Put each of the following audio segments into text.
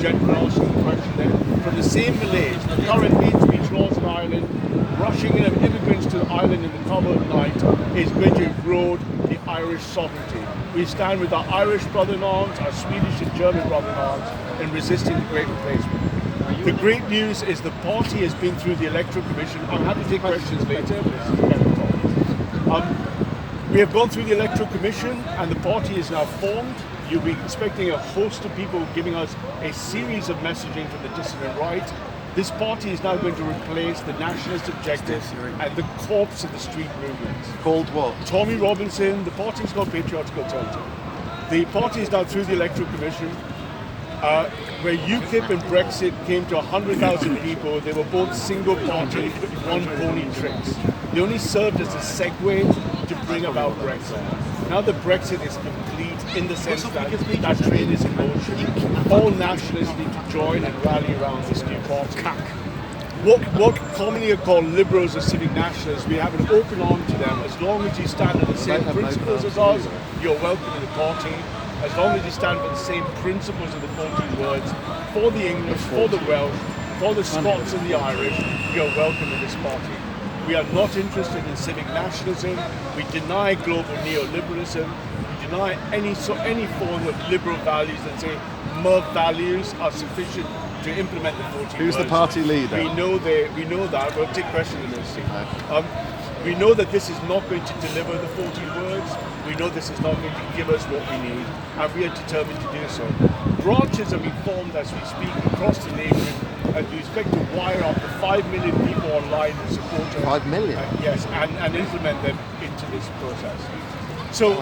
gentleman asking the question there, from the same village, the current hate speech laws in Ireland, rushing in of immigrants to the island in the cover of night is going to erode the Irish sovereignty. We stand with our Irish brother-in-arms, our Swedish and German brother-in-arms in resisting the Great Replacement. The great news is the party has been through the Electoral Commission. I'm happy to take questions later. We have gone through the Electoral Commission and the party is now formed. You'll be expecting a host of people giving us a series of messaging from the dissident right. This party is now going to replace the nationalist objectives and the corpse of the street movements. Called what? Tommy Robinson, the party is called Patriotic Alternative. The party is now through the Electoral Commission. Where UKIP and Brexit came to 100,000 people, they were both single party, one pony tricks. They only served as a segue to bring about Brexit. Now that Brexit is complete in the sense that that train is in motion, all nationalists need to join and rally around this new party. What commonly are called liberals or civic nationalists, we have an open arm to them. As long as you stand on the same principles as us, you're welcome in the party. As long as you stand for the same principles of the 14 words, for the English, for the Welsh, for the Scots and the Irish, you're welcome in this party. We are not interested in civic nationalism. We deny global neoliberalism. We deny any form of liberal values and say mere values are sufficient to implement the 14 words. Who's the party leader? We know that. We'll take questions in this. We know that this is not going to deliver the 14 words. We know this is not going to give us what we need, and we are determined to do so. Branches are being formed as we speak across the nation, and we expect to wire up to 5 million people online and support us. 5 million? Yes, and implement them into this process. So,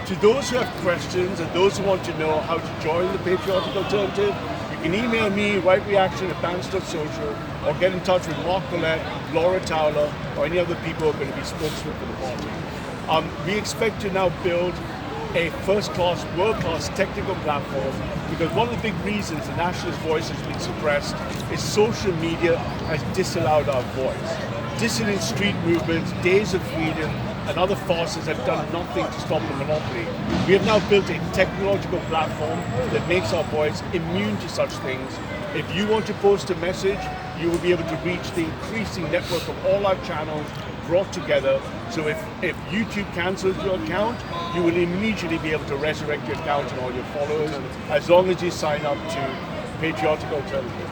to those who have questions and those who want to know how to join the Patriotic Alternative, you can email me, rightreaction@bans.social, or get in touch with Mark Collette, Laura Towler, or any other people who are going to be spokesmen for the party. We expect to now build a first-class, world-class technical platform, because one of the big reasons the nationalist voice has been suppressed is social media has disallowed our voice. Dissident street movements, Days of Freedom, and other farces have done nothing to stop the monopoly. We have now built a technological platform that makes our voice immune to such things. If you want to post a message, you will be able to reach the increasing network of all our channels brought together. So if YouTube cancels your account, you will immediately be able to resurrect your account and all your followers, as long as you sign up to Patriotic Alternative.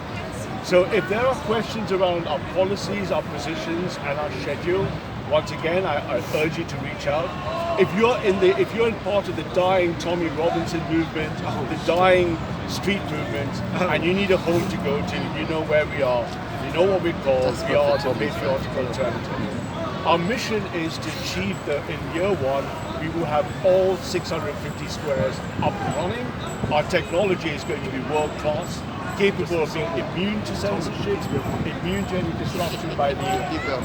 So if there are questions around our policies, our positions, and our schedule, once again, I urge you to reach out. If you're in part of the dying Tommy Robinson movement, the dying street movement, and you need a home to go to, you know where we are. You know what we're called. We are the Patriotic Alternative. Our mission is to achieve in year one, we will have all 650 squares up and running. Our technology is going to be world class, capable of being immune to censorship, immune to any disruption by the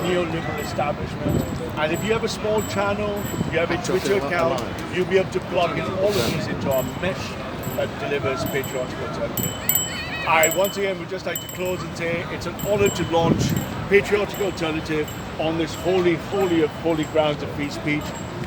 neoliberal establishment. And if you have a small channel, you have a Twitter account, you'll be able to plug in all of these into our mesh that delivers Patriotic Alternative. I once again would just like to close and say it's an honor to launch Patriotic Alternative on this holy of holy grounds of free speech.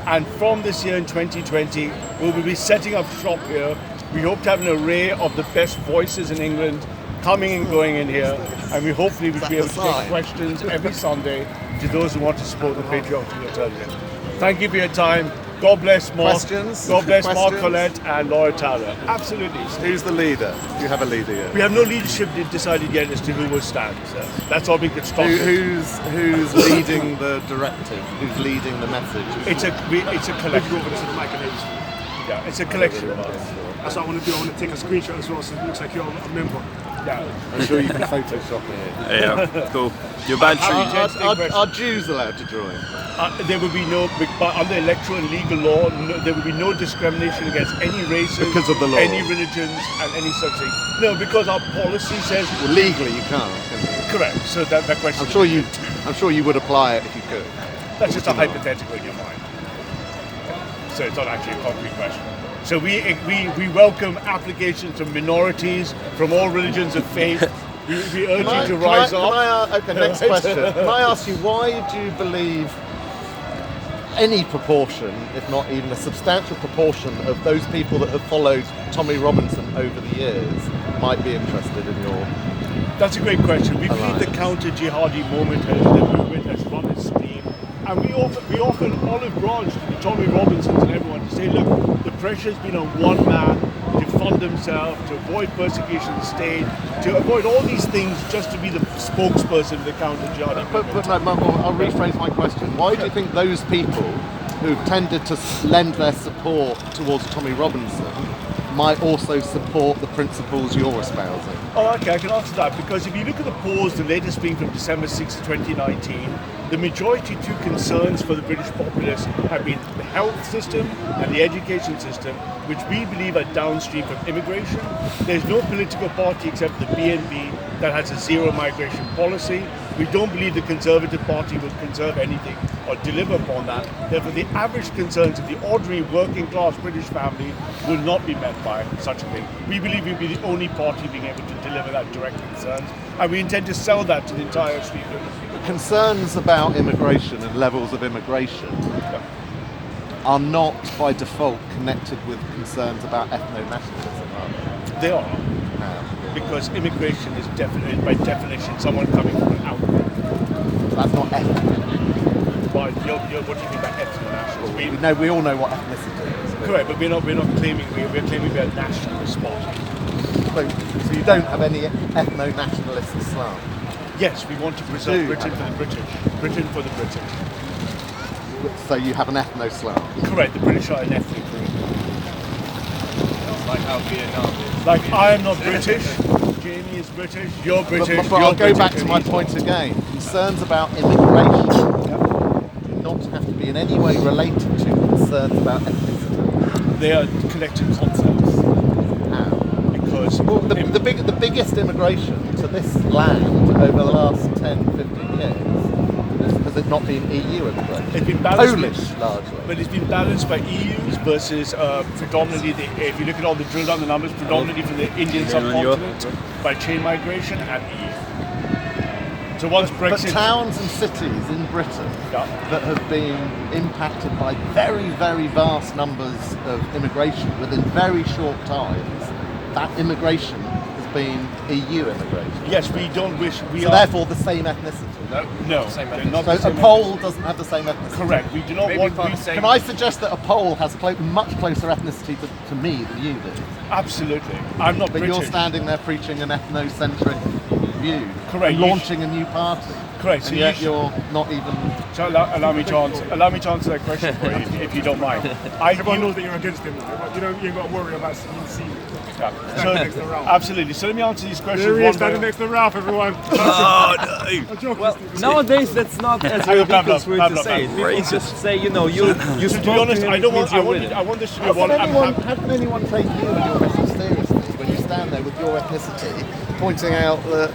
And from this year in 2020, we will be setting up shop here. We hope to have an array of the best voices in England coming and going in here, and we hopefully will be able to take questions every Sunday to those who want to support the Patriotic Alternative. Thank you for your time. God bless Mark. Questions? God bless Questions? Mark Collette and Laura Towler. Absolutely. Who's the leader? Do you have a leader yet? We have no leadership decided yet as to who will stand. So that's all we could stop. Who's leading the directive? Who's leading the message? It's a collection. Yeah, it's a collection of us. That's what I want to do. I want to take a screenshot as well, so it looks like you're a member. Yeah. I'm sure you can Photoshop it. Yeah, cool. Your bantry. Are Jews allowed to join? There will be no, under electoral and legal law, there will be no discrimination against any races, because of the law, any religions, and any such thing. No, because our policy says. Well, legally you can't. Can you? Correct. So that question. I'm sure you would apply it if you could. That's just a hypothetical in your mind. So it's not actually a concrete question. So we welcome applications from minorities, from all religions of faith. We urge you to rise up. Okay, next question. Can I ask you, why do you believe any proportion, if not even a substantial proportion, of those people that have followed Tommy Robinson over the years might be interested in your... That's a great question. We believe the Alliance. counter-jihadi movement has run its steam, and we offer an olive branch to the Tommy Robinsons and everyone to say, look, the pressure has been on one man to fund himself, to avoid persecution of the state, to avoid all these things just to be the spokesperson of the counter-jihadi movement. But no, I'll rephrase my question. Why do you think those people who've tended to lend their support towards Tommy Robinson might also support the principles you're espousing? Oh, okay, I can answer that, because if you look at the polls, the latest being from December 6, 2019, the majority two concerns for the British populace have been the health system and the education system, which we believe are downstream from immigration. There's no political party except the BNP that has a zero migration policy. We don't believe the Conservative Party will conserve anything or deliver upon that. Therefore, the average concerns of the ordinary working class British family will not be met by such a thing. We believe we'll be the only party being able to deliver that direct concerns, and we intend to sell that to the entire street of people. Concerns about immigration and levels of immigration are not by default connected with concerns about ethno-nationalism, are they? They are. Because immigration is definitely, by definition, someone coming from an outgroup. That's not ethnic. But what do you mean by ethno-nationalism? We all know what ethnicity is. Correct, but we're not claiming we're claiming we're a nationalist party. So you don't have any ethno-nationalist Islam? Yes, we want to preserve Britain for the British. Britain for the British. So you have an ethno-Islam? Correct, the British are an ethnic group. Like how Vietnam is. Like, I am not British, Jamie is British, you're British, But you're I'll go British, back to my point again. Concerns about immigration do not have to be in any way related to concerns about ethnicity. They are connected concepts. How? Because the biggest immigration to this land over the last 10, 15 years has it not been EU immigration? it's been balanced, Polish, largely. but it's been balanced by EUs versus predominantly, if you look at all the drill down the numbers, predominantly from the Indian subcontinent, by chain migration and EU. So once But Brexit... towns and cities in Britain that have been impacted by very, very vast numbers of immigration within very short times, that immigration has been EU immigration. Yes, we don't wish... So therefore the same ethnicity. No, same they're ethnicity. not the So a same Pole doesn't have the same ethnicity. Correct, we do not Maybe want... part of the same- Can I suggest that a Pole has much closer ethnicity to me than you do? Absolutely. I'm not But British. you're standing there preaching an ethnocentric view. Correct. And launching a new party. Correct. So And yet you're not even... So allow me to answer that question for you, if you don't mind. Everyone knows that you're against him. You ain't got to worry about being seen. next to Ralph. Absolutely. So let me answer these questions There he is, one standing by next to Ralph, everyone. Oh, no. I'm joking. Well, nowadays that's not as ridiculous for you to say. People just say, you To spoke be honest, to him, I it don't means want. you're with it. I want this to be How one. can anyone take you and your message seriously when you stand there with your ethnicity, pointing out that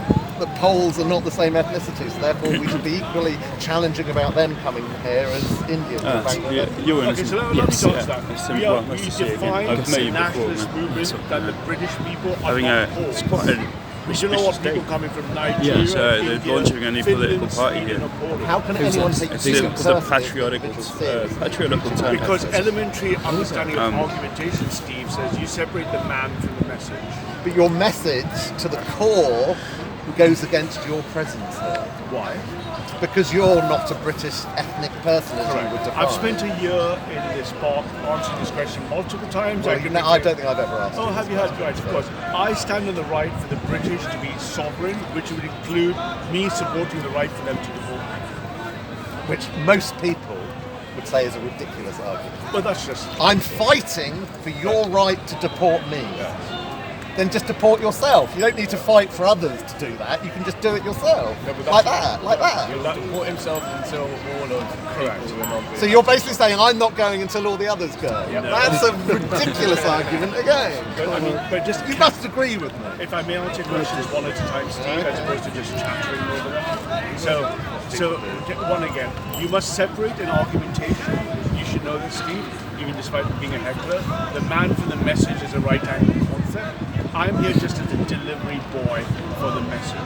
Poles are not the same ethnicity, so therefore we should be equally challenging about them coming here as Indians or Bangladesh? You Okay, so let me yes, answer yeah. that. It's We define I've met you nationalist before, man. movement that the British people are Having not it's Poles. quite a We don't know what people coming from Nigeria, so they're India, launching any political Finland, party Sweden, here. or Poland. How can anyone take It's you the personally patriotic seriously? alternative. Because elementary understanding of argumentation, Steve, says you separate the man from the message. But your message to the core goes against your presence here. Why? Because you're not a British ethnic person as you would define. I've spent a year in this park answering this question multiple times. Well, can no, I don't think I've ever asked. Oh, you have this you had question. right? Of course. I stand on the right for the British to be sovereign, which would include me supporting the right for them to divorce. Which most people would say is a ridiculous argument. But that's just... I'm fighting for your right to deport me. Then just deport yourself. You don't need to fight for others to do that. You can just do it yourself. No, but like that's- that, like that. He'll deport himself until all of Correct. people who are not So you're basically saying I'm not going until all the others go. That's a ridiculous argument again. But just You must agree with me. if I may answer questions one at a time, Steve, as opposed to just chattering over them. So one again, you must separate an argumentation. You should know this, Steve, even despite being a heckler. The man from the message is a right-angle concept. I'm here just as a delivery boy for the message.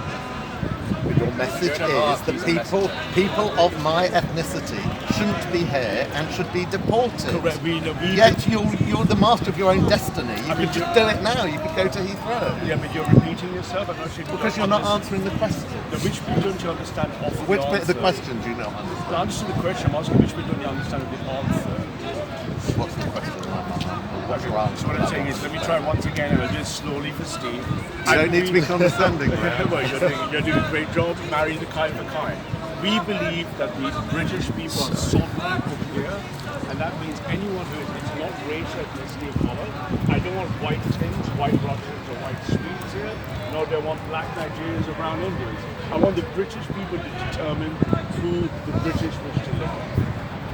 But your message is that people of my ethnicity shouldn't be here and should be deported. Correct. Yet you're the master of your own destiny. You could just do it now. You could go to Heathrow. Yeah, but you're repeating yourself. I'm not sure Because you're not answering the question. Which bit don't you understand of Which the bit of the answer? question do you not understand? To answer the question, I'm asking which bit don't you understand of the answer? What's the question? What's your So answer? what I'm saying is, let me try once again, and I'll do it slowly for Steve. You don't need to be condescending, man. Well, you're doing a great job. Marry the kind for kind. We believe that the British people are sovereign over here, and that means anyone who is, it's not race, ethnicity, or color. I don't want white Finns, white Russians, or white Swedes here, nor do I want black Nigerians or brown Indians. I want the British people to determine who the British wish to live with.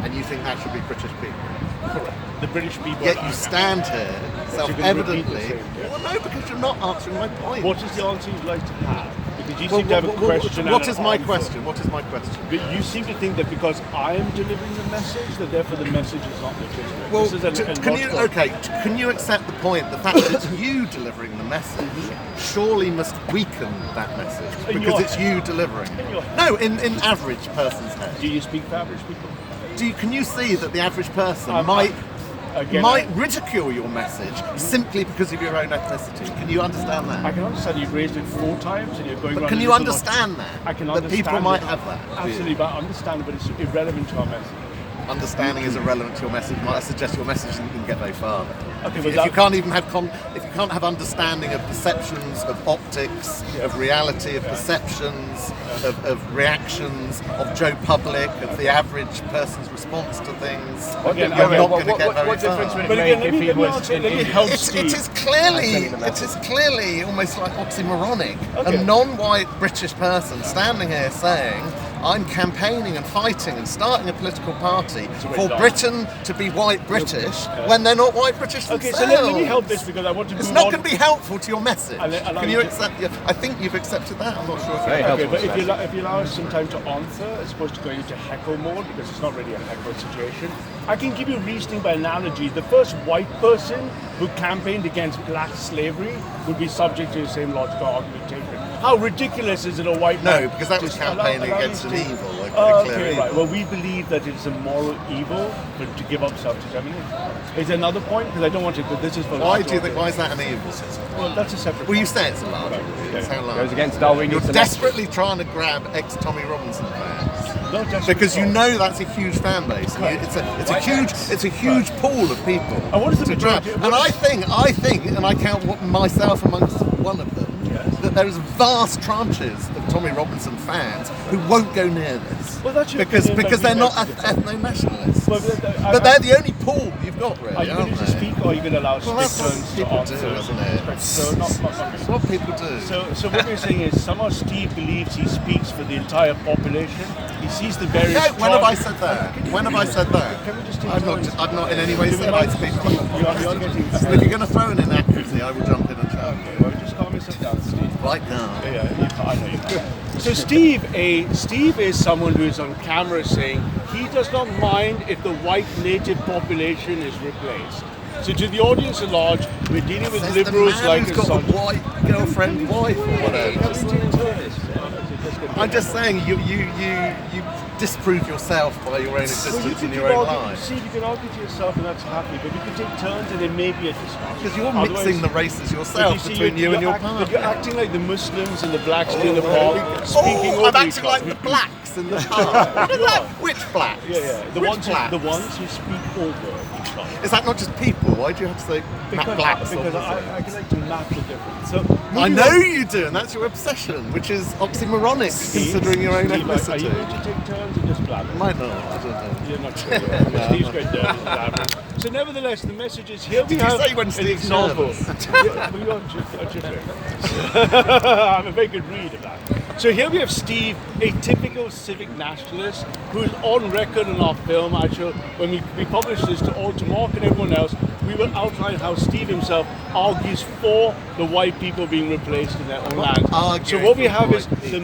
And you think that should be British people? Correct. The British people. Yet you stand here, self-evidently. Same, yeah. Well, no, because you're not answering my point. What is the answer you'd like to have? Because you seem to have a question. What and is an my answer. question? What is my question? But you seem to think that because I am delivering the message, that therefore the message is not legitimate. Well, This is can you accept the point? The fact that it's you delivering the message surely must weaken that message In because your it's you delivering. In your it. No, in average person's head. Do you speak for average people? Can you see that the average person might ridicule your message simply because of your own ethnicity? Can you understand that? I can understand you've raised it 4 times and you're going around. Can you understand that? I can that understand people might have that. Absolutely, but I understand, but it's irrelevant to our message. Understanding is irrelevant to your message. Might I suggest your message isn't get very far. Okay, if but you can't even have if you can't have understanding of perceptions, of optics, of reality, of perceptions, of reactions, of Joe Public, of the average person's response to things, you're not going to get very what difference far. would it make if he was in let me India? help It Steve. is clearly almost like oxymoronic. Okay. A non-white British person standing here saying, I'm campaigning and fighting and starting a political party for Britain to be white British when they're not white British Okay, themselves. so let me help this because I want to It's move not on. going to be helpful to your message. Allow Can me you to- accept? I think you've accepted that. I'm not sure if Very you helpful. Okay, but if you allow us some time to answer, as opposed to going into heckle mode, because it's not really a heckle situation, I can give you reasoning by analogy. The first white person who campaigned against black slavery would be subject to the same logical argumentation. How ridiculous is it a white man? No, because that was Just campaigning allow me against to- an evil. Okay, right. Well, we believe that it's a moral evil to give up self-determination. Is another point? Because I don't want to, but this is for Why larger do you think? audience. Why is that an evil? Well, that's a separate Well, you point. say it's a large. It's how large. Goes against Darwinian You're selection. desperately trying to grab ex-Tommy Robinson fans. Not just Because you because- know that's a huge fan base. And it's a huge pool of people And what is the to grab. majority- And I think, and I count myself amongst one of them, that there is vast tranches of Tommy Robinson fans who won't go near this. Well, that's your because opinion, because but they're not that's different. ethno-nationalists. Well, But they're the only pool you've got, really, Are you aren't going to they? speak, or are you going to allow us Well, to that's take what turns to people answer? do, isn't it? So not That's what people do. So what we're saying is somehow Steve believes he speaks for the entire population. He sees the various. No, when have I tribes. said that? When have I said that? Can we just take I've turns? not in any way said I speak for the You're getting. If you're going to throw an inaccuracy, I will jump in and challenge you. Well, just calm yourself down, Steve. Right now. Yeah, I know you can. So Steve is someone who is on camera saying he does not mind if the white native population is replaced. So to the audience at large, we're dealing with Says liberals the man like who's got a Assange. white girlfriend, wife, or whatever. I'm just saying you disprove yourself by your own existence in your own life. See, you can argue to yourself and that's happy, but we can take turns and there may be a discussion. Because you're Otherwise- mixing the races but yourself see, between you and your But partner. you're acting like the Muslims and the blacks in the park, speaking I'm over acting each like other. the blacks in the park. You are. Which blacks? Yeah. The Which ones who speak over each other. Is that not just people? Why do you have to say blacks? Because obviously? I can like to map the difference. So I know you do, and that's your obsession, which is oxymoronic, considering your own Steve, Are you ethnicity. going to take turns and just blabber? Might not, I don't know. You're not sure. Steve's quite dirty blabbering. So nevertheless, the message is here we Did you have say when an Steve's example. nervous? Yeah, well, you're jittering. I'm a very good read of that. So here we have Steve, a typical civic nationalist, who is on record in our film. Actually, when we publish this to Mark and everyone else, we will outline how Steve himself argues for the white people being replaced in their own land. So what we have is the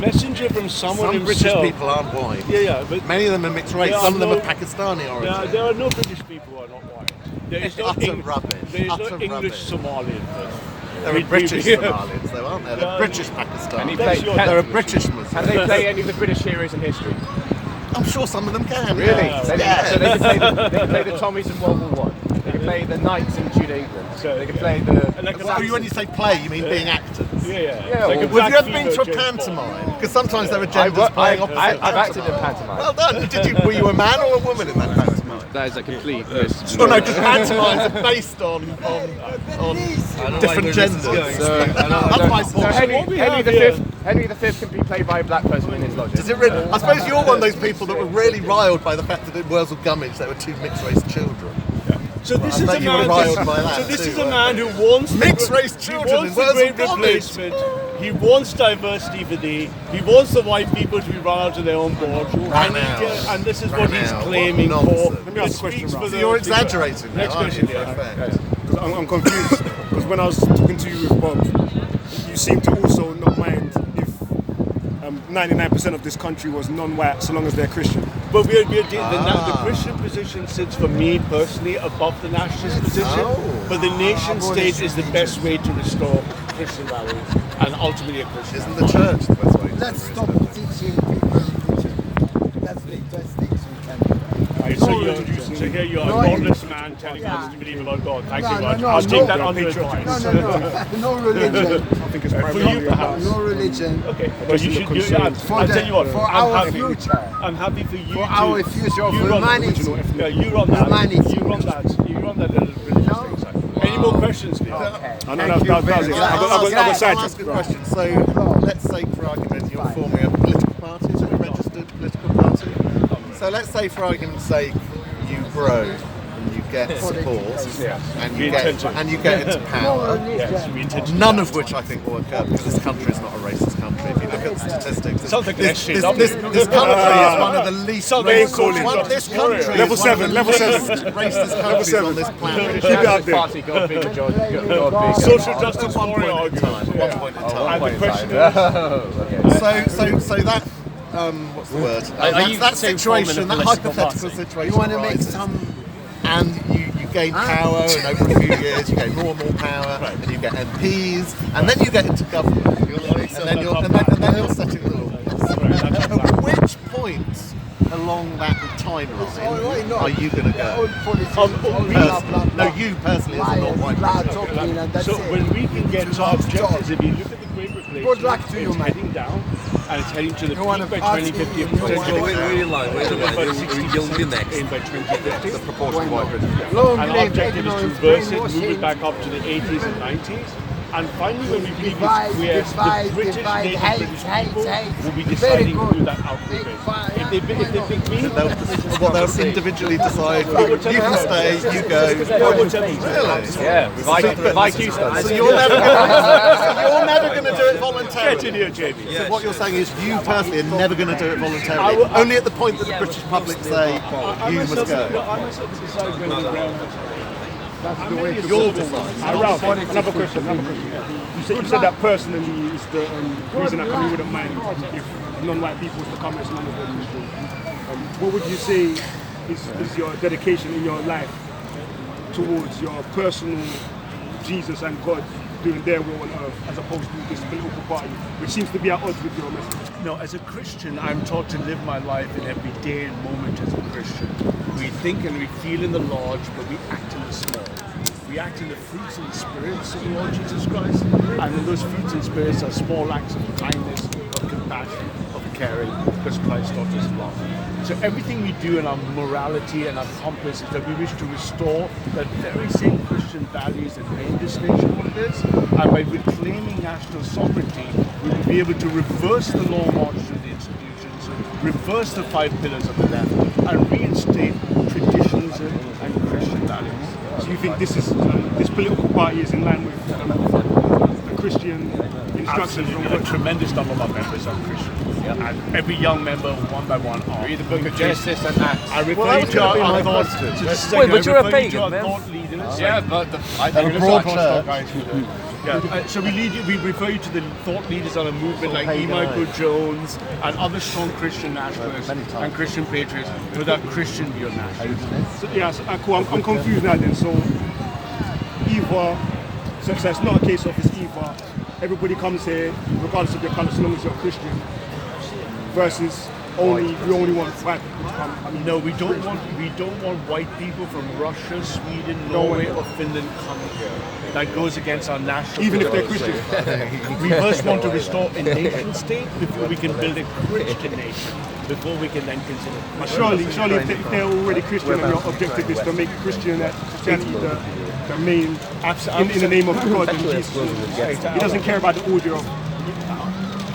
messenger from someone Some British himself. people aren't white. Yeah, but Many of them are mixed race. There are Some of them no- are Pakistani origin. there are no British people who are not white. There is no Utter rubbish. There is Utter no English rubbish. Somalian person. There are British Somalians, though, aren't there? They're British Pakistan. There are British Muslims. Can they play any of the British heroes in history? I'm sure some of them can. Really? Yeah. So they can play the Tommies in World War I. They can play the Knights in Tudor England. They can play the... Well, when you say play, you mean being actors? Yeah, Like well, a Have you ever been to a James Bond. pantomime? Because sometimes there are genders playing opposite I've acted in pantomime. pantomime. Well done. Were you a man or a woman in that pantomime? That is a complete Oh no, just pantomimes are based on different genders. That's my So point. Henry V can be played by a black person in his logic. Does it really, I suppose you're one of those people that were really riled by the fact that in Wurzel Gummidge there were two mixed-race children. So this I is bet a you were man. riled by that This too, is a weren't man you? who wants Mixed-race he children wants in the Wurzel great Gummidge. replacement. He wants diversity for thee. He wants the white people to be brought to their own board. And this is what he's claiming for. Let me ask a question, Ralph. So you're exaggerating now, Next aren't question, you? yeah. Fair. I'm confused because when I was talking to you with Bob, you seem to also not mind if 99% of this country was non-white so long as they're Christian. But the Christian position sits for me personally above the nationalist position. But the nation state is the best way to restore Christian values and ultimately a Christian. Isn't the church the best way to Let's do it? stop teaching people religion. That's the best things we can do. So here you are, a godless man telling us to believe about God. Thank you very much. no, I'll no. take that under advice. No religion. I think it's For primarily you, perhaps. No religion. Okay, but you should. I'll tell you what. For I'm our happy. future. I'm happy for you. For our future of you run humanity. Yeah, you run that. Humanity. You run that. You run that little religious thing. Side. Any more questions, Neil? Okay. I know that was it. I'll I got ask sidetracked. a question. So let's say for argument you're forming a political party, so a registered political party. So let's say for argument's sake you grow and you get support and you get into power. Yes, we intend to. None of which I think will occur because this country is not a racist country. If you look at the statistics, this country is one of the least racist. This country is Level one of 7, the level 7. least racist countries on this planet. Keep it up there. Party got a big majority. Got a big Social justice At one warrior point in time. argument. At one point in time. And the question is, So that what's the word? you That saying situation, forming that a political hypothetical party? situation You want to make arises, some... and you gain power, and over a few years you gain more and more power, and you get MPs, and then you get into government, and then you're setting the laws. At which point along that timeline are you going to go? Personally. No, you personally as a non-white person. so when we can get to our objectives, if you look at the Great Replacement, Good luck to you, it's man. heading down, and it's heading to the wanna peak by ask 2050 of you- potential. Wait in line. You'll be next. In by 2050. The proportion of white British. Long And our live objective is to ignorance, reverse it, move brainwashing. it back up to the 80s and 90s. And finally, when we believe Divide, it's clear, divide, the British divide, native hate, British hate, people hate. will be Very deciding good. who that outgroup is. If they pick me, They'll individually decide, you can stay, you go. Really? Yeah, with IQ stuff. So you're never going to do it voluntarily. get in here, Jamie. So what you're saying is you personally are never going to do it voluntarily. Only at the point that the British public say you must go. I myself decide when the ground That's the way to You'll go. decide. Ralph, another question. You said that personally is the reason that you wouldn't mind if non-white people was to come as long as they're Christian. What would you say is your dedication in your life towards your personal Jesus and God doing their will on earth as opposed to this political party, which seems to be at odds with your message? No, as a Christian, I'm taught to live my life in every day and moment as a Christian. We think and we feel in the large, but we act in the small. We act in the fruits and spirits of the Lord Jesus Christ, and in those fruits and spirits are small acts of kindness, of compassion, of caring, because Christ taught us love. So everything we do in our morality and our compass is that we wish to restore that very same Christian values that made this nation what it is, and by reclaiming national sovereignty, we will be able to reverse the law march through the institutions, reverse the 5 pillars of the left, and reinstate traditionalism and Christian values. So you think this political party is in line with the Christian instructions from Absolutely, a God? tremendous number of our members are Christians. And every young member, one by one, are. Read the book of Genesis and Acts. I refer you to our thought. Wait, but you're a pagan, our man. thought leaders. Yeah, but A broad church. So we refer you to the thought leaders on a movement like E. Michael Jones and other strong Christian nationalists and Christian patriots. Without Christian, you're nationalist. So, yeah, so, cool. I'm confused now then. So either So it's not a case of it's either everybody comes here regardless of their colour, as long as you're a Christian, versus we only want white people to come. I mean, No, we don't want white people from Russia, Sweden, Norway, or Finland coming here. That goes against our national. even if they're policy. Christian. We first want to restore a nation state before we can build a Christian nation. Before we can then consider. But surely if they're already Christian and your objective is to make Christianity the main, in the name of God and Jesus. He doesn't care about the order of.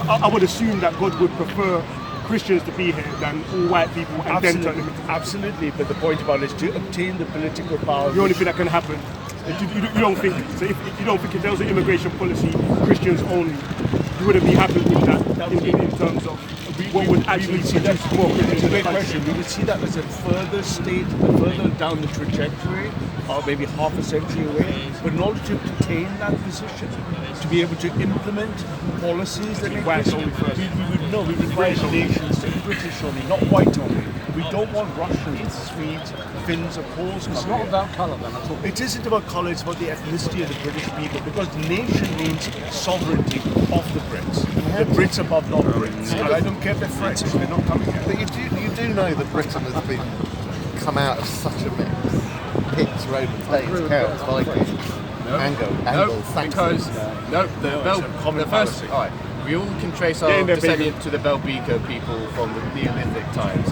I would assume that God would prefer Christians to be here than all white people and then turn them into. Absolutely, but the point about it is to obtain the political power. The only thing that can happen. You don't think so? If you don't think if there was an immigration policy, Christians only, you wouldn't be happy with that in terms of what would actually produce more Christians. It's a great question. We would see that as a further down the trajectory, or maybe half a century away. But in order to obtain that position, to be able to implement policies that make Whites only first. we require nations, British only, not white only. We don't want Russians, Swedes, Finns, or Poles. It's not about colour then at all. It isn't about colour, it's about the ethnicity of the British people, because nation means sovereignty of the Brits. The Brits above non-Brits. And I don't care if they're French, they're not coming here. But you do know that Britain has been come out of such a mix. Picts, Romans, Danes, Celts, Vikings, Angles, Saxons. The first. All right, we all can trace our descent to the Belgica people from the Neolithic times.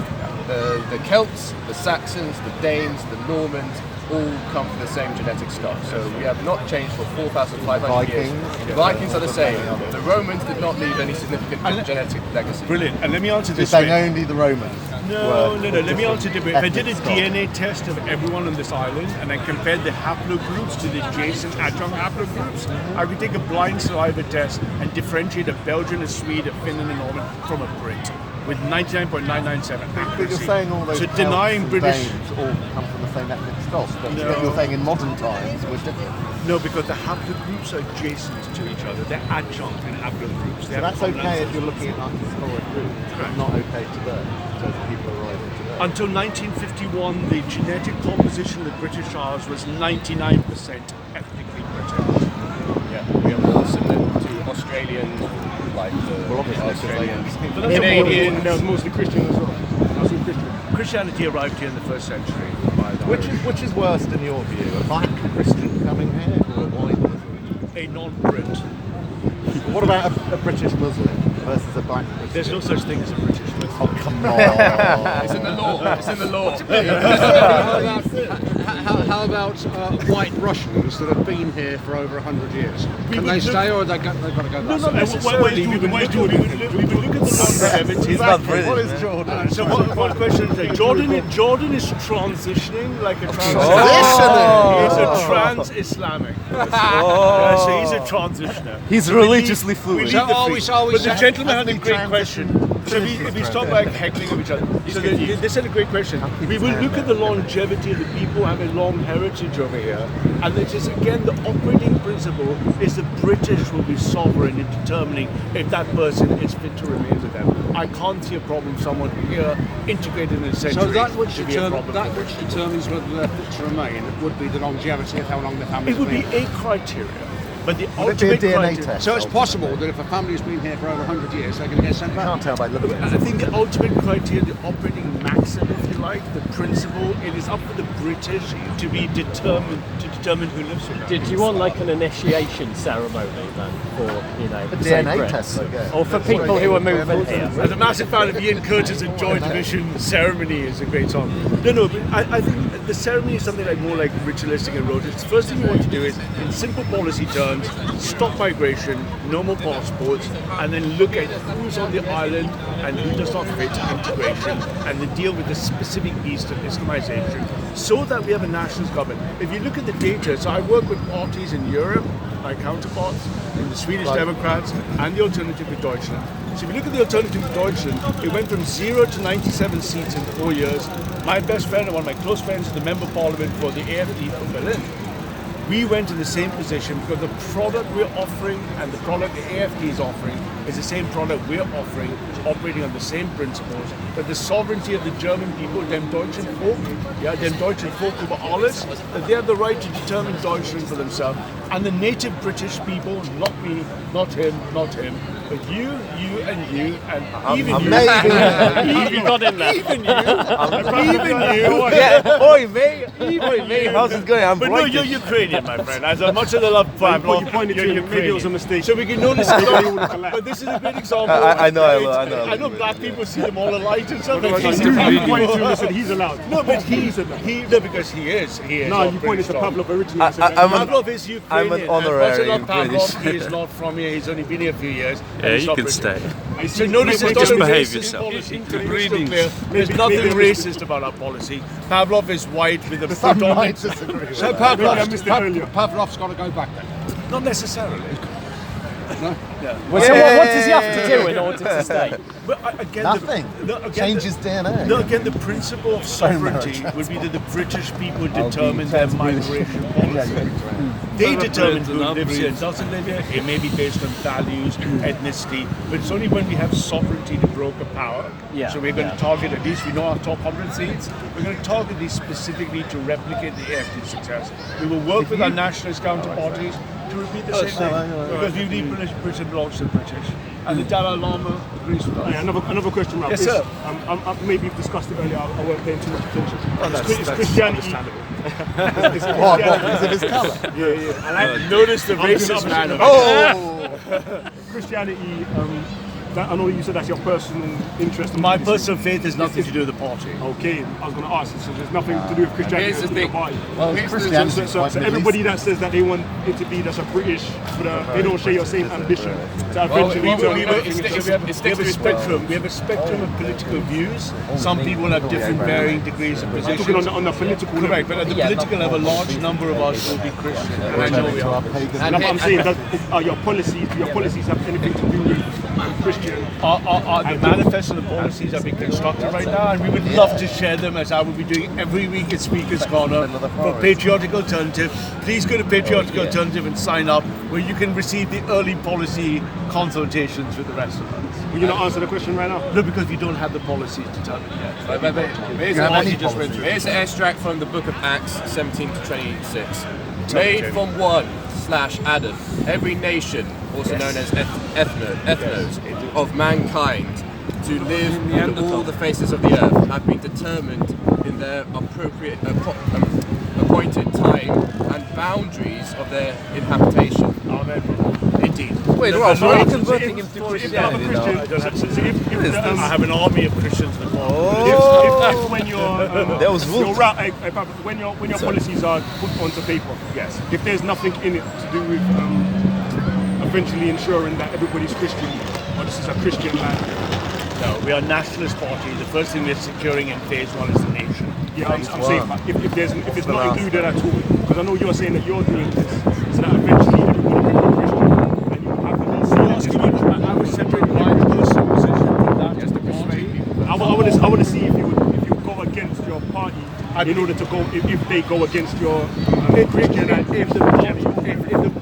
The Celts, the Saxons, the Danes, the Normans all come from the same genetic stock. So we have not changed for 4,500 years. The Vikings are the same. The Romans did not leave any significant genetic legacy. Brilliant. And let me answer You're this saying way. only the Romans? No. Let me answer it. If I did a ethnic stock. DNA test of everyone on this island and I compared the haplogroups to the adjacent adjunct haplogroups, I could take a blind saliva test and differentiate a Belgian, a Swede, a Finn, and a Norman from a Brit with 99.997 But accuracy. you're saying all those So Celts denying and British. Danes all come from the same ethnic stock, but No. you're saying in modern times we're different. No, because the haplogroups are adjacent to each other. They're adjunct in haplogroups. So that's okay if you're looking at like historic roots, but not okay today, in terms of people arriving today. Until 1951, the genetic composition of the British Isles was 99% ethnically British. Yeah, we are more similar to Australian, like the Australians. Canadian, there was mostly Christian as well. Mostly Christian. Christianity arrived here in the first century. By the Which is worse in your view, a black Christian coming here or a white Muslim? a non-Brit. What about a British Muslim versus a black Christian? There's no such thing as a British Muslim. Oh, come on. It's in the law. It's in the law. How about white Russians that have been here for over 100 years? Can they stay or they've got to go back? Not necessarily. We would look at the longevity. What is Jordan? So one question is, Jordan is transitioning like a Transitioning? He's a trans-Islamic. Yeah, so he's a transitioner. He's religiously fluid. But the gentleman had a Hasn't he great question. So if we stop like heckling of each other, so they said a great question. We will look at the longevity of the people, have a long heritage over here, and it is again the operating principle is the British will be sovereign in determining if that person is fit to remain with them. I can't see a problem someone here integrated in a century. So that which to be a problem. determines whether they're fit to remain would be the longevity of how long the family It would be a criteria, but the Would it be a ultimate DNA criteria. test? So it's possible that if a family's been here for over 100 years, they're going to get sent I back. can't tell by looking at I it. think the ultimate criteria, the operating maxim, if you like, the principle, it is up for the British to be determine who lives with them. Did you want like an initiation ceremony then for, you know, A say DNA Brits? test, I guess. Or for people who are moving here? As a massive fan of Ian Curtis and Joy Division, Ceremony is a great song. No, but I think the ceremony is something like more like ritualistic and religious. The first thing you want to do is, in simple policy terms, stop migration, no more passports, and then look at who's on the island and who does not fit integration, and then deal with the specific beast of Islamization, so that we have a nationalist government. If you look at the data, so I work with parties in Europe, my counterparts, in the Swedish Democrats and the Alternative for Deutschland. So if you look at the Alternative for Deutschland, it went from 0 to 97 seats in 4 years. My best friend and one of my close friends is the Member of Parliament for the AFD from Berlin. We went in the same position because the product we're offering and the product the AFD is offering is the same product we're offering, operating on the same principles, that the sovereignty of the German people, dem deutschen Volk, dem deutschen Volk über alles, that they have the right to determine Deutschland for themselves. And the native British people, not me, not him, but you, and you, and even you. You got in there. Even you. Yeah, oi me, how's it going? I'm But no, you're Ukrainian, my friend. As much as I love Pavlov, You pointed you're to Ukrainian. maybe it was a mistake. So we can notice but this is a good example. I know. I know black people see them all alike and stuff. You pointed to him and said he's allowed. No, but no, because he is. No, you pointed to Pavlov originally. and said that Pavlov is Ukrainian. I'm an honorary As much as I love British. Pavlov, he is not from here. He's only been here a few years. Yeah, you can stay. So notice it's Just not a behave racist yourself. policy. Breeding. There's nothing racist about our policy. Pavlov is white with a Some foot on might it. disagree. So Maybe I missed it earlier. Pavlov's got to go back then. Not necessarily. Well, so what does he have to do in order to stay? But again, Nothing. Changes DNA. No, again, the principle of sovereignty would be that the British people determine their migration policy. They determine who lives here and doesn't live here. It may be based on values, ethnicity, but it's only when we have sovereignty to broker power. Yeah. So we're going to target, at least we know our top 100 seats, we're going to target these specifically to replicate the AFD success. We will work with our nationalist counterparties to repeat the same thing. Because we need Britain belongs to the British. And the Dalai Lama agrees with us. Hey, another question, Ralph. Yes, sir. Maybe you've discussed it earlier. I weren't paying too much attention. That's Christianity. What, because of his colour? Yeah. I like Notice the racist man. Christianity. I know you said that's your personal interest. My personal faith has nothing to do with the party. Okay, I was going to ask. So there's nothing to do with Christianity. Here's the to do with thing. party. Well, Christianity is So quite everybody that says that they want it to be that's a British, but they don't share your same ambition. So eventually, We have a spectrum. We have a spectrum of political views. Some people have different varying degrees of talking positions. on the political level. Correct, but at the political level, a large number of us will be Christian. And I know we are. And I'm saying that your policies have anything to do with Christian? The manifesto and the policies are being constructed right now, and we would love to share them, as I will be doing every week at Speaker's Corner for Patriotic Alternative. Please go to Patriotic Alternative and sign up, where you can receive the early policy consultations with the rest of us. Will you not answer the question right now? No, because we don't have the policies determined yet. Here's an extract from the book of Acts 17 to 26. Made from one / Adam, every nation, also known as ethnos, of mankind, to live on all the faces of the earth, have been determined in their appropriate appointed time and boundaries of their inhabitation. Indeed. Wait, Ross, why are you converting him to Christianity now? I have an army of Christians involved. If when you're That was rude. when your policies are put onto paper, Yes. if there's nothing in it to do with eventually ensuring that everybody's Christian or this is a Christian land. No, we are a nationalist party. The first thing we're securing in phase one is the nation. Yeah, I'm saying but if it's not included at all, because I know you're saying that you're doing this, so that eventually everybody becomes Christian and you have the I would separate my personal position from that as the party. I want to see if you go against your party in order to go if they go against your Christian and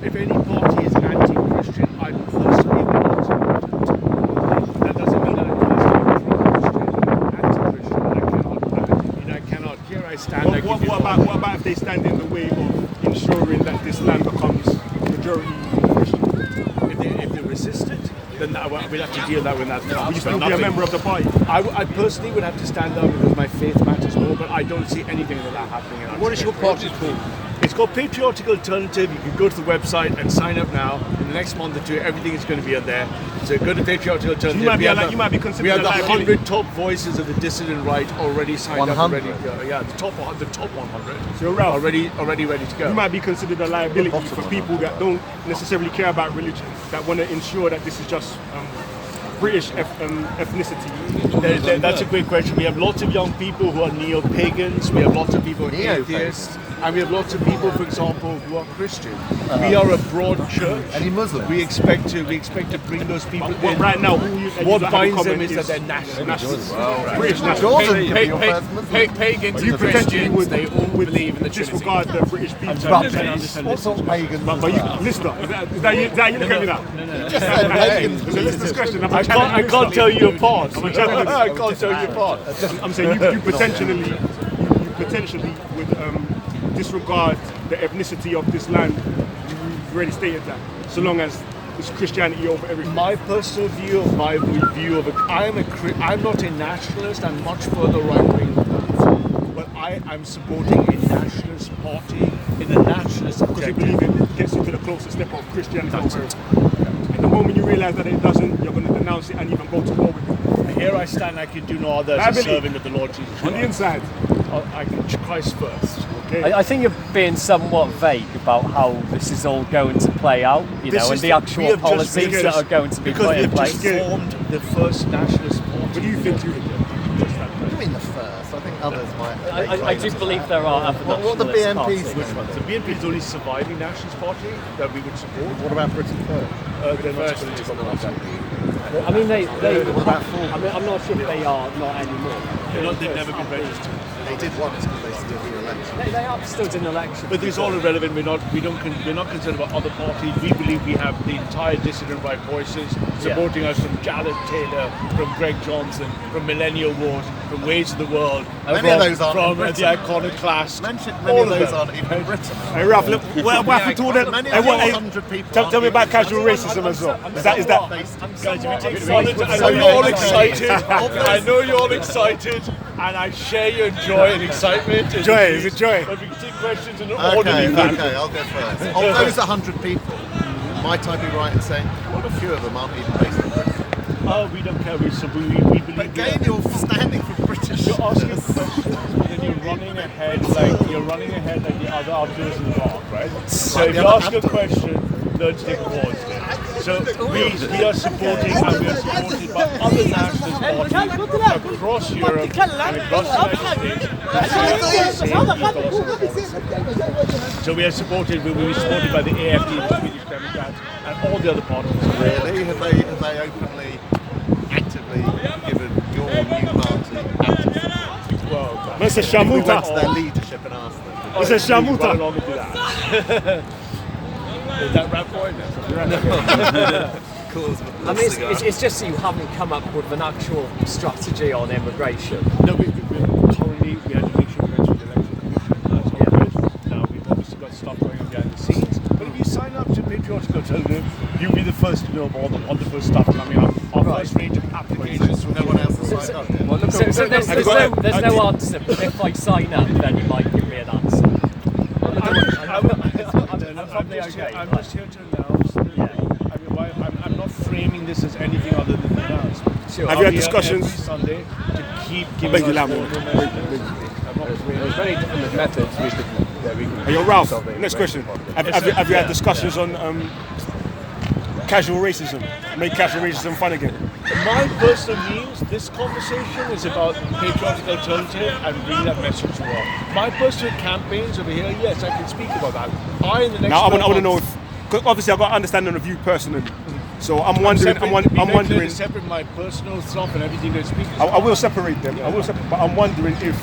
If any party is anti-Christian, I personally would not support it. That doesn't mean that I'm anti-Christian. I cannot. Here I stand. What about if they stand in the way of ensuring that this land becomes majority Christian? If they resist it, then we'd have to deal that when that's Will you still be a member of the party? I personally would have to stand up because my faith matters more, but I don't see anything of that happening. What is your party called? It's called Patriotic Alternative. You can go to the website and sign up now. In the next month or two, everything is going to be on there. So go to Patriotic Alternative. You might be considered we have a the liability. 100 top voices of the dissident right already signed 100. up. Yeah, the top 100. So Ralph, already ready to go. you might be considered a liability for people that don't necessarily care about religion, that want to ensure that this is just British ethnicity. That's a great question. We have lots of young people who are neo-pagans. We have lots of people who are atheists. And we have lots of people, for example, who are Christian. We are a broad church. Any Muslims? We expect to bring those people But in. right now, What binds them is that they're nationalists. British Jordan could be your first Muslim. Pagans You and potentially Christians, they all believe in the Trinity. disregard the British people. What sort of pagans? But you, Lister, is that you looking at me now? just said pagans. It's a listener's question. I can't tell you apart. I can't tell you apart. I'm saying you potentially would disregard the ethnicity of this land you've already stated that. So long as it's Christianity over everything. My personal view of I'm not a nationalist. I'm much further right wing than that. But I'm supporting a nationalist party in a nationalist Because you objective. believe it gets you to the closest step of Christianity over everything. And the moment you realise that it doesn't, you're going to denounce it and even go to war with it. Here I stand. I can do no other as a servant of the Lord Jesus On the Christ. inside. I can Christ first. Okay. I think you're being somewhat vague about how this is all going to play out, you know, and the actual policies that are going to be put in place. Because we have just formed the first nationalist party. What do you think you What do you mean the first? I think others might. I do believe there are other What the nationalist BNPs parties. Which one? The BNP is the only surviving nationalist party that we would support. What about Britain first? They're not political party. I mean, they What about I mean, I'm not sure if they are not anymore. They've never been registered. They did one, it's because they still do election. They are still in elections. But it's all irrelevant. We're not concerned about other parties. We believe we have the entire dissident right voices supporting us, from Jared Taylor, from Greg Johnson, from Millennial Wars, from Ways of the World. Many of those aren't in from the Britain. Iconoclast. Many of those aren't even in Britain. Hey Ralph, look, what happened to all that? Many Hey, of what, the hey, 100 people. tell me about casual racism as well. Is that? Guys, if you take solid, I know you're all excited. I know you're all excited, and I share your joy and excitement. Joy, is it joy? But we can take questions in an orderly Okay, manner. okay, I'll go first. Of those 100 people, might I be right in saying what a few of them aren't even based in Britain? Oh, we don't care. We believe. But again, you're standing for British. You're asking questions, and then you're running ahead like the other outdoors in the park, right? So if you ask a question, don't take pause. So we are supporting, and we are supported by other nationalist parties across Europe and across the United States. So we are supported. We will be supported by the AFD, the Swedish Democrats, and all the other parties. Really? Have they openly, actively given your new party active support? Well, Mr. We went to Shamuta. their leadership and asked them. Mr. Run Shamuta. along and do that. Is that rap boy? I mean, it's just that you haven't come up with an actual strategy on immigration. No, we had to make sure we went through the election commission. That's all good. Now we've obviously got stuff going on behind the scenes. But if you sign up to Patriotic Alternative, you'll be the first to know of all the wonderful stuff coming up. Our first range of applications. No one else has signed up yet. So there's no answer, but if I sign up, then you might give me an answer. I'm just here to announce. I'm not framing this as anything other than an announcement. Have you had discussions? Every Sunday to keep giving Beg your us language. more information. There's many different methods that we can Hey, yo, Ralph, next question. Have you had discussions on casual racism? Make casual racism fun again? My personal views, this conversation is about Patriotic Alternative and bringing that message to the world. My personal campaigns over here, yes, I can speak about that. In the next Now, I want to know months- if, cause obviously I've got an understanding of you personally. So I'm wondering, I'm wondering. separate my personal stuff and everything they speak about. I will separate them. But I'm wondering if